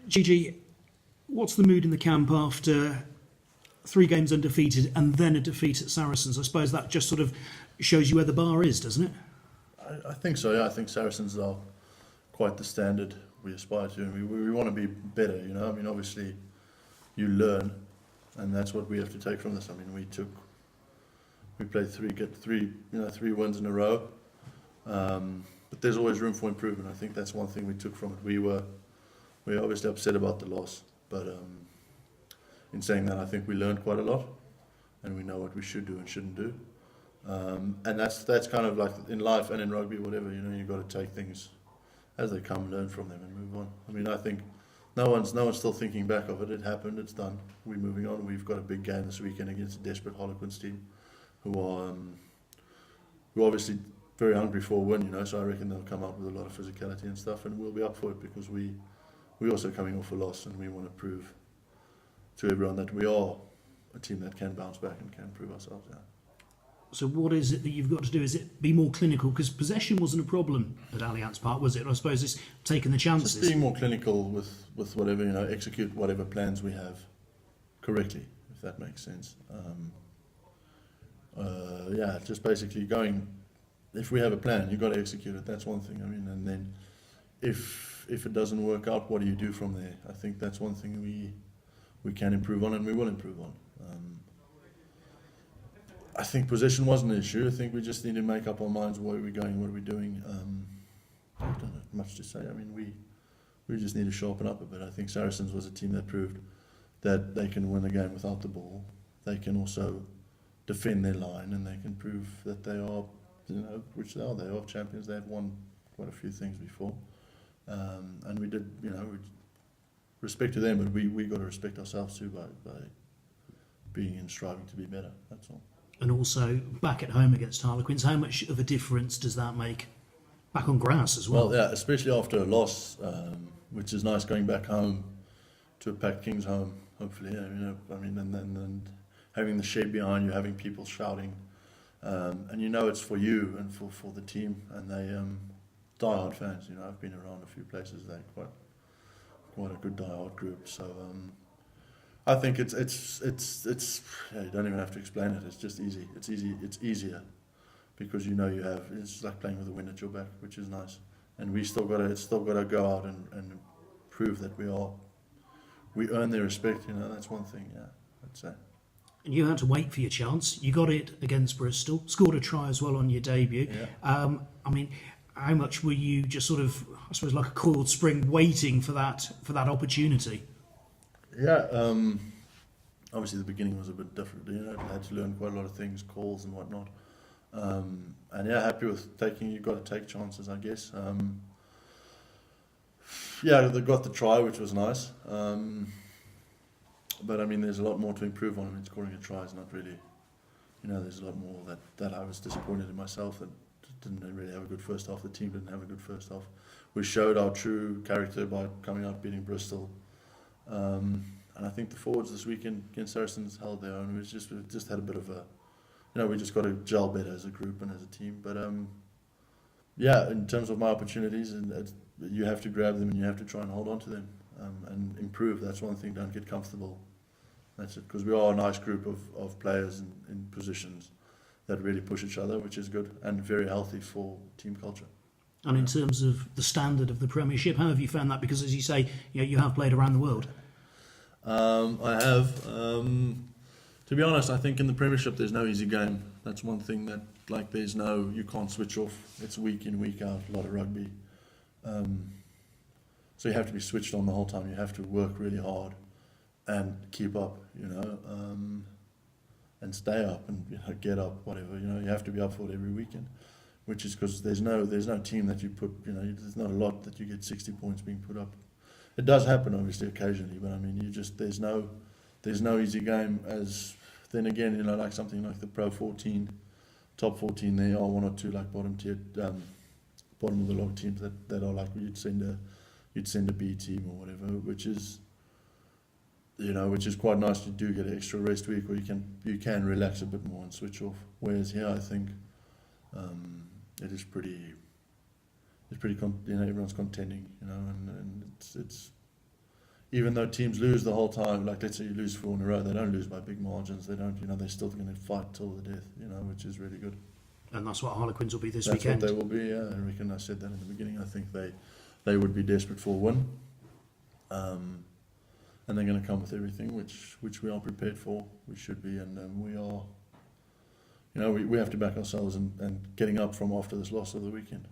Gigi, what's the mood in the camp after 3 games undefeated and then a defeat at Saracens? I suppose that just sort of shows you where the bar is, doesn't it? I think so, yeah. I think Saracens are quite the standard we aspire to. And we want to be better, you know. I mean, obviously, you learn, and that's what we have to take from this. I mean, we played 3 wins in a row. But there's always room for improvement. I think that's one thing we took from it. We were obviously upset about the loss, but in saying that, I think we learned quite a lot, and we know what we should do and shouldn't do. And that's kind of like in life and in rugby, whatever. You know, you've got to take things as they come, learn from them, and move on. I mean, I think no one's still thinking back of it. It happened. It's done. We're moving on. We've got a big game this weekend against a desperate Harlequins team, who are obviously very hungry for a win, you know, so I reckon they'll come out with a lot of physicality and stuff, and we'll be up for it because we're also coming off a loss, and we want to prove to everyone that we are a team that can bounce back and can prove ourselves. Yeah. So what is it that you've got to do? Is it be more clinical? Because possession wasn't a problem at Allianz Park, was it? I suppose it's taking the chances. Just being more clinical with whatever, you know, execute whatever plans we have correctly, if that makes sense. Just basically going. If we have a plan, you've got to execute it. That's one thing. I mean, and then if it doesn't work out, what do you do from there? I think that's one thing we can improve on, and we will improve on. I think possession wasn't an issue. I think we just need to make up our minds where we're going, what are we doing. I don't have much to say. I mean, we just need to sharpen up a bit. I think Saracens was a team that proved that they can win a game without the ball. They can also defend their line, and they can prove that they are, you know, which they are champions. They have won quite a few things before, and we did, you know, respect to them, but we got to respect ourselves too by being and striving to be better. That's all. And also back at home against Harlequins, how much of a difference does that make? Back on grass as well. Well, yeah, especially after a loss, which is nice, going back home to a packed King's home. Hopefully, yeah, you know, I mean, and having the shed behind you, having people shouting. And you know it's for you and for the team, and they die-hard fans. You know, I've been around a few places. They're quite a good die-hard group. So I think it's yeah, you don't even have to explain it. It's just easy. It's easy. It's easier because you know it's like playing with the wind at your back, which is nice. And we still got to go out and prove that we earn their respect. You know, that's one thing. Yeah, I'd say. And you had to wait for your chance. You got it against Bristol, scored a try as well on your debut. Yeah. I mean, how much were you just sort of, I suppose, like a coiled spring, waiting for that opportunity? Yeah. Obviously, the beginning was a bit different. You know, I had to learn quite a lot of things, calls and whatnot. And yeah, happy with taking. You've got to take chances, I guess. Yeah, they got the try, which was nice. But I mean, there's a lot more to improve on. I mean, scoring a try is not really, you know, there's a lot more that I was disappointed in myself, that didn't really have a good first half. The team didn't have a good first half. We showed our true character by coming out beating Bristol. And I think the forwards this weekend against Saracens held their own. We just had a bit of a, you know, we just got to gel better as a group and as a team. But yeah, in terms of my opportunities, and you have to grab them and you have to try and hold on to them and improve. That's one thing. Don't get comfortable. That's it, because we are a nice group of players in positions that really push each other, which is good and very healthy for team culture. And in terms of the standard of the Premiership, how have you found that? Because as you say, you have played around the world. I have. To be honest, I think in the Premiership there's no easy game. That's one thing that, like, you can't switch off. It's week in, week out, a lot of rugby. So you have to be switched on the whole time. You have to work really hard and keep up, you know, and stay up and, you know, get up, whatever. You know, you have to be up for it every weekend, which is because there's no team that you put, you know, there's not a lot that you get 60 points being put up. It does happen, obviously, occasionally, but I mean, there's no easy game. As then again, you know, like something like the Pro 14, top 14, there are one or two like bottom of the log teams that are like you'd send a B team or whatever, which is quite nice. You do get an extra rest week where you can relax a bit more and switch off. Whereas here, I think it is pretty. It's pretty, you know, everyone's contending, you know, and even though teams lose the whole time, like let's say you lose 4 in a row, they don't lose by big margins. They don't, they're still going to fight till the death, which is really good. And that's what Harlequins will be this That's weekend. what they will be. Yeah, I reckon I said that in the beginning. I think they would be desperate for a win, and they're going to come with everything, which we are prepared for. We should be, and we are. We have to back ourselves and getting up from after this loss of the weekend.